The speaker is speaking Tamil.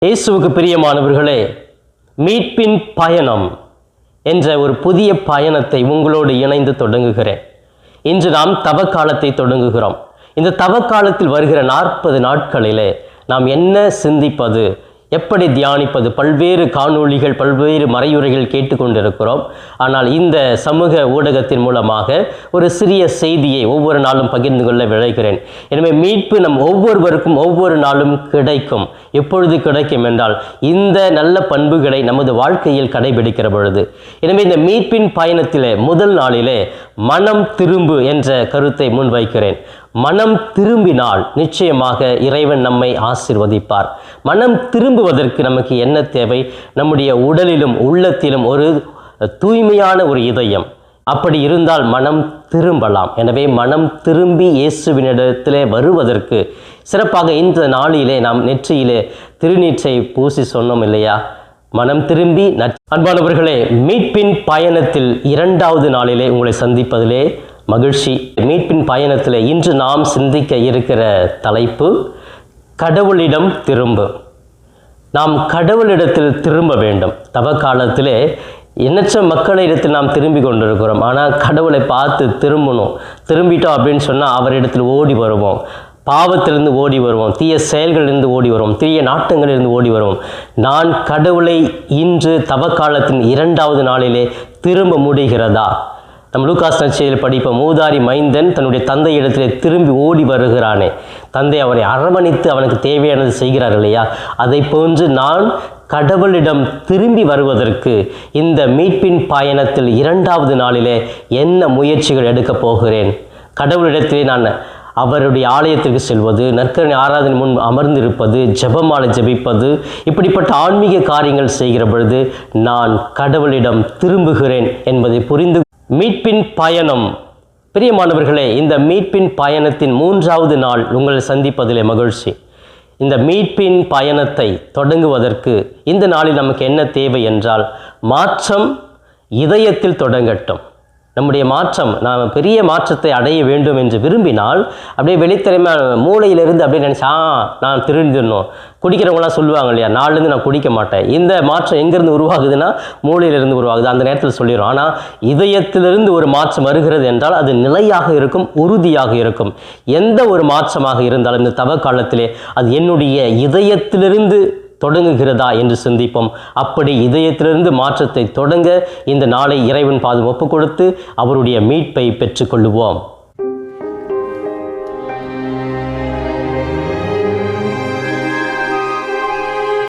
இயேசுவுக்கு பிரியமானவர்களே, மீட்பின் பயணம் என்ற ஒரு புதிய பயணத்தை உங்களோடு இணைந்து தொடங்குகிறேன். இன்று நாம் தவக்காலத்தை தொடங்குகிறோம். இந்த தவக்காலத்தில் வருகிற 40 நாட்களிலே நாம் என்ன சிந்திப்பது, எப்படி தியானிப்பது, பல்வேறு காணொளிகள், பல்வேறு மறையுரைகள் கேட்டுக்கொண்டிருக்கிறோம். ஆனால் இந்த சமூக ஊடகத்தின் மூலமாக ஒரு சிறிய செய்தியை ஒவ்வொரு நாளும் பகிர்ந்து கொள்ள விழைகிறேன். எனவே மீட்பு நம் ஒவ்வொருவருக்கும் ஒவ்வொரு நாளும் கிடைக்கும். எப்பொழுது கிடைக்கும் என்றால் இந்த நல்ல பண்புகளை நமது வாழ்க்கையில் கடைபிடிக்கிற பொழுது. எனவே இந்த மீட்பின் பயணத்திலே முதல் நாளிலே மனம் திரும்பு என்ற கருத்தை முன்வைக்கிறேன். மனம் திரும்பினால் நிச்சயமாக இறைவன் நம்மை ஆசீர்வதிப்பார். மனம் திரும்புவதற்கு நமக்கு என்ன தேவை? நம்முடைய உடலிலும் உள்ளத்திலும் ஒரு தூய்மையான ஒரு இதயம். அப்படி இருந்தால் மனம் திரும்பலாம். எனவே மனம் திரும்பி இயேசுவினிடத்திலே வருவதற்கு சிறப்பாக இந்த நாளிலே நாம் நெற்றியிலே திருநீற்றை பூசி சொன்னோம் இல்லையா? மனம் திரும்பி அன்பானவர்களே, மீட்பின் பயணத்தில் 2வது நாளிலே உங்களை சந்திப்பதிலே மகிழ்ச்சி. மீட்பின் பயணத்தில் இன்று நாம் சிந்திக்க இருக்கிற தலைப்பு கடவுளிடம் திரும்பு. நாம் கடவுளிடத்தில் திரும்ப வேண்டும். தவக்காலத்திலே எண்ணற்ற மக்களிடத்தில் நாம் திரும்பி கொண்டிருக்கிறோம். ஆனால் கடவுளை பார்த்து திரும்பிட்டோம் அப்படின்னு சொன்னால் அவரிடத்தில் ஓடி வருவோம். பாவத்திலிருந்து ஓடி வருவோம், தீய செயல்களிலிருந்து ஓடி வருவோம், தீய நாட்டங்களிலிருந்து ஓடி வருவோம். நான் கடவுளை இன்று தவக்காலத்தின் 2வது நாளிலே திரும்ப முடிகிறதா? நம் லூகாஸ் நற்செய்தியில் படிப்போம், மூதாரி மைந்தன் தன்னுடைய தந்தை இடத்திலே திரும்பி ஓடி வருகிறானே, தந்தை அவனை அரவணைத்து அவனுக்கு தேவையானது செய்கிறார் இல்லையா? அதை போன்று நான் கடவுளிடம் திரும்பி வருவதற்கு இந்த மீட்பின் பயணத்தில் 2வது நாளிலே என்ன முயற்சிகள் எடுக்கப் போகிறேன்? கடவுளிடத்திலே நான் அவருடைய ஆலயத்திற்கு செல்வது, நற்கரணை ஆராதனை முன் அமர்ந்திருப்பது, ஜெபமாலை ஜெபிப்பது, இப்படிப்பட்ட ஆன்மீக காரியங்கள் செய்கிற பொழுது நான் கடவுளிடம் திரும்புகிறேன் என்பதை புரிந்து மீட்பின் பயணம். பிரியமானவர்களே, இந்த மீட்பின் பயணத்தின் 3வது நாள் உங்களை சந்திப்பதிலே மகிழ்ச்சி. இந்த மீட்பின் பயணத்தை தொடங்குவதற்கு இந்த நாளில் நமக்கு என்ன தேவை என்றால், மாற்றம் இதயத்தில் தொடங்கட்டும். நம்முடைய மாற்றம், நாம் பெரிய மாற்றத்தை அடைய வேண்டும் என்று விரும்பினால் அப்படியே வெளித்திறமையான மூளையிலிருந்து அப்படியே நினச்சா நான் திருந்திடணும். குடிக்கிறவங்களாம் சொல்லுவாங்க இல்லையா, நாளிலேருந்து நான் குடிக்க மாட்டேன். இந்த மாற்றம் எங்கேருந்து உருவாகுதுன்னா மூளையிலிருந்து உருவாகுது. அந்த நேரத்தில் சொல்லிடும். ஆனால் இதயத்திலிருந்து ஒரு மாற்றம் வருகிறது என்றால் அது நிலையாக இருக்கும், உறுதியாக இருக்கும். எந்த ஒரு மாற்றமாக இருந்தாலும் இந்த தவக்காலத்திலே அது என்னுடைய இதயத்திலிருந்து தொடங்குகிறதா என்று சிந்திப்போம். அப்படி இதயத்திலிருந்து மாற்றத்தை தொடங்க இந்த நாளை இறைவன் பாதம் ஒப்புக் கொடுத்து அவருடைய மீட்பை பெற்றுக்கொள்ளுவோம்.